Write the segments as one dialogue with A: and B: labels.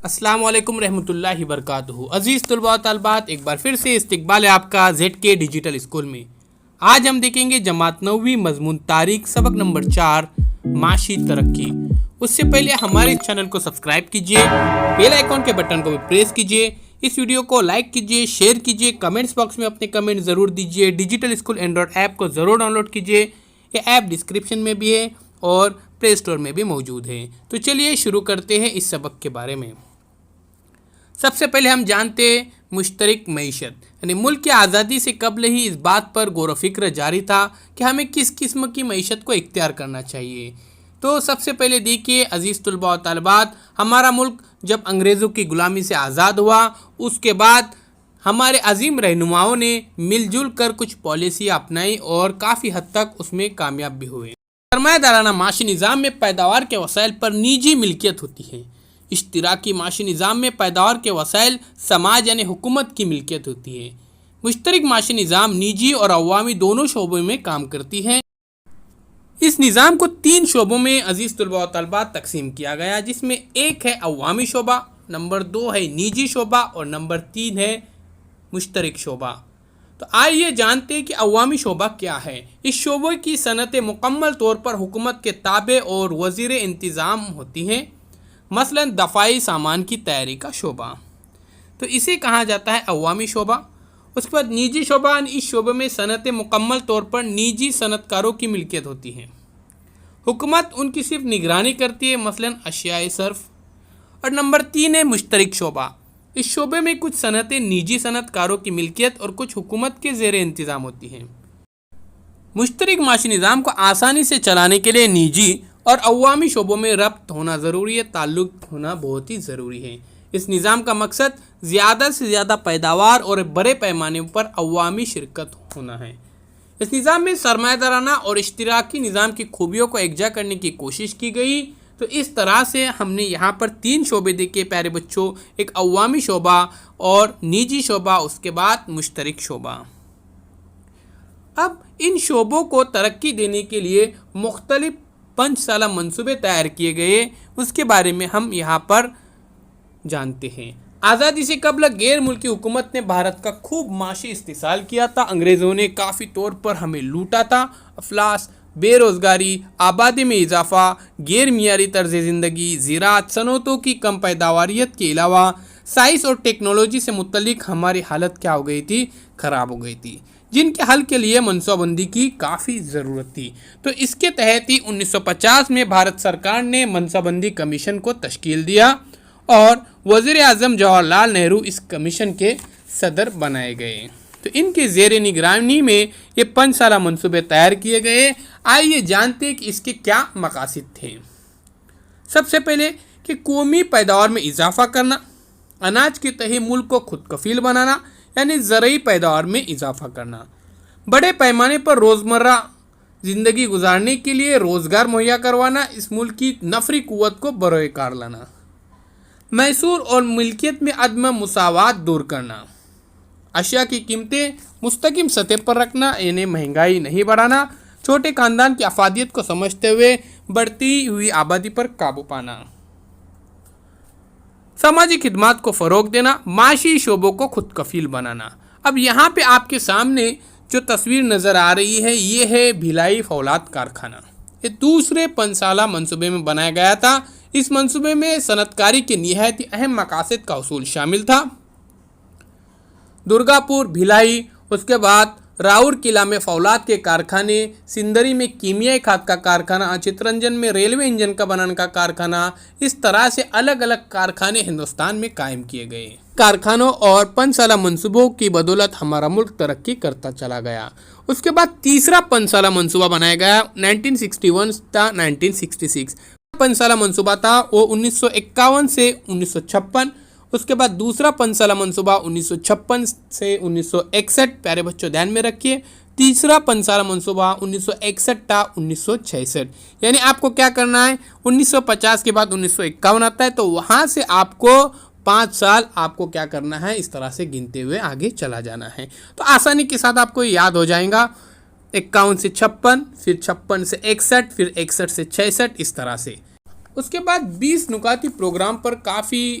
A: السلام علیکم رحمۃ اللہ وبرکاتہ۔ عزیز طلباء و طالبات، ایک بار پھر سے استقبال ہے آپ کا زیڈ کے ڈیجیٹل اسکول میں۔ آج ہم دیکھیں گے جماعت نویں مضمون تاریخ سبق نمبر 4 معاشی ترقی۔ اس سے پہلے ہمارے چینل کو سبسکرائب کیجئے، بیل آئیکن کے بٹن کو بھی پریس کیجئے، اس ویڈیو کو لائک کیجئے، شیئر کیجئے، کمنٹس باکس میں اپنے کمنٹ ضرور دیجئے۔ ڈیجیٹل اسکول اینڈرائڈ ایپ کو ضرور ڈاؤن لوڈ کیجئے، یہ ایپ ڈسکرپشن میں بھی ہے اور پلے اسٹور میں بھی موجود ہے۔ تو چلیے شروع کرتے ہیں اس سبق کے بارے میں۔ سب سے پہلے ہم جانتے ہیں مشترک معیشت، یعنی ملک کی آزادی سے قبل ہی اس بات پر غور و فکر جاری تھا کہ ہمیں کس قسم کی معیشت کو اختیار کرنا چاہیے۔ تو سب سے پہلے دیکھیے عزیز طلباء و طالبات، ہمارا ملک جب انگریزوں کی غلامی سے آزاد ہوا، اس کے بعد ہمارے عظیم رہنماؤں نے مل جل کر کچھ پالیسیاں اپنائی اور کافی حد تک اس میں کامیاب بھی ہوئے۔ سرمایہ دارانہ معاشی نظام میں پیداوار کے وسائل پر نجی ملکیت ہوتی ہے۔ اشتراکی معاشی نظام میں پیداوار کے وسائل سماج یعنی حکومت کی ملکیت ہوتی ہے۔ مشترک معاشی نظام نجی اور عوامی دونوں شعبوں میں کام کرتی ہے۔ اس نظام کو 3 شعبوں میں عزیز طلباء و طالبات تقسیم کیا گیا، جس میں ایک ہے عوامی شعبہ، نمبر 2 ہے نجی شعبہ اور نمبر 3 ہے مشترک شعبہ۔ تو آئیے جانتے ہیں کہ عوامی شعبہ کیا ہے۔ اس شعبے کی صنعتیں مکمل طور پر حکومت کے تابع اور وزیر انتظام ہوتی ہیں، مثلا دفاعی سامان کی تیاری کا شعبہ، تو اسے کہا جاتا ہے عوامی شعبہ۔ اس کے بعد نجی شعبہ، اس شعبے میں صنعتیں مکمل طور پر نجی صنعت کاروں کی ملکیت ہوتی ہیں، حکومت ان کی صرف نگرانی کرتی ہے، مثلا اشیاء صرف۔ اور نمبر 3 ہے مشترک شعبہ۔ اس شعبے میں کچھ صنعتیں نجی صنعت کاروں کی ملکیت اور کچھ حکومت کے زیر انتظام ہوتی ہیں۔ مشترک معاشی نظام کو آسانی سے چلانے کے لیے نجی اور عوامی شعبوں میں ربط ہونا ضروری ہے، تعلق ہونا بہت ہی ضروری ہے۔ اس نظام کا مقصد زیادہ سے زیادہ پیداوار اور بڑے پیمانے پر عوامی شرکت ہونا ہے۔ اس نظام میں سرمایہ دارانہ اور اشتراکی نظام کی خوبیوں کو یکجا کرنے کی کوشش کی گئی۔ تو اس طرح سے ہم نے یہاں پر 3 شعبے دیکھے پیارے بچوں، ایک عوامی شعبہ اور نجی شعبہ، اس کے بعد مشترک شعبہ۔ اب ان شعبوں کو ترقی دینے کے لیے مختلف 5 سالہ منصوبے تیار کیے گئے، اس کے بارے میں ہم یہاں پر جانتے ہیں۔ آزادی سے قبل غیر ملکی حکومت نے بھارت کا خوب معاشی استحصال کیا تھا۔ انگریزوں نے کافی طور پر ہمیں لوٹا تھا۔ افلاس، بے روزگاری، آبادی میں اضافہ، غیر معیاری طرز زندگی، زراعت صنعتوں کی کم پیداواریت کے علاوہ سائنس اور ٹیکنالوجی سے متعلق ہماری حالت کیا ہو گئی تھی؟ خراب ہو گئی تھی، جن کے حل کے لیے منصوبہ بندی کی کافی ضرورت تھی۔ تو اس کے تحت ہی 1950 میں بھارت سرکار نے منصوبہ بندی کمیشن کو تشکیل دیا اور وزیر اعظم جواہر لال نہرو اس کمیشن کے صدر بنائے گئے۔ تو ان کے زیر نگرانی میں یہ 5 سالہ منصوبے تیار کیے گئے۔ آئیے جانتے ہیں کہ اس کے کیا مقاصد تھے۔ سب سے پہلے کہ قومی پیداوار میں اضافہ کرنا، اناج کے تئیں ملک کو خود کفیل بنانا، یعنی زرعی پیداوار میں اضافہ کرنا، بڑے پیمانے پر روزمرہ زندگی گزارنے کے لیے روزگار مہیا کروانا، اس ملک کی نفری قوت کو بروئے کار لانا، محصول اور ملکیت میں عدم مساوات دور کرنا، اشیاء کی قیمتیں مستقیم سطح پر رکھنا، یعنی مہنگائی نہیں بڑھانا، چھوٹے خاندان کی افادیت کو سمجھتے ہوئے بڑھتی ہوئی آبادی پر قابو پانا، سماجی خدمات کو فروغ دینا، معاشی شعبوں کو خود کفیل بنانا۔ اب یہاں پہ آپ کے سامنے جو تصویر نظر آ رہی ہے، یہ ہے بھلائی فولاد کارخانہ۔ یہ دوسرے 5 سالہ منصوبے میں بنایا گیا تھا۔ اس منصوبے میں صنعت کاری کے نہایت اہم مقاصد کا حصول شامل تھا۔ درگا پور، بھلائی، اس کے بعد راور قلعہ میں فولاد کے کارخانے، سندری میں کیمیائی کھاد کا کارخانہ، چترنجن میں ریلوے انجن کا بنانے کا کارخانہ، اس طرح سے الگ الگ کارخانے ہندوستان میں قائم کیے گئے۔ کارخانوں اور 5 سالہ منصوبوں کی بدولت ہمارا ملک ترقی کرتا چلا گیا۔ اس کے بعد تیسرا 5 سالہ منصوبہ بنایا گیا 1961 تا 1966۔ 5 سالہ منصوبہ تھا وہ 1951 سے 1956۔ اس کے بعد دوسرا 5 سالہ منصوبہ 1956 سے 1961، پیارے بچوں دھیان میں رکھیے۔ تیسرا 5 سالہ منصوبہ 1961 تا 1966، یعنی آپ کو کیا کرنا ہے، 1950 کے بعد 1951 آتا ہے، تو وہاں سے آپ کو 5 سال آپ کو کیا کرنا ہے، اس طرح سے گنتے ہوئے آگے چلا جانا ہے۔ تو آسانی کے ساتھ آپ کو یاد ہو جائے گا، 51 سے 56، پھر 56 سے 61، پھر 61 سے 66، اس طرح سے۔ اس کے بعد 20 نکاتی پروگرام پر کافی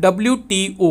A: WTO।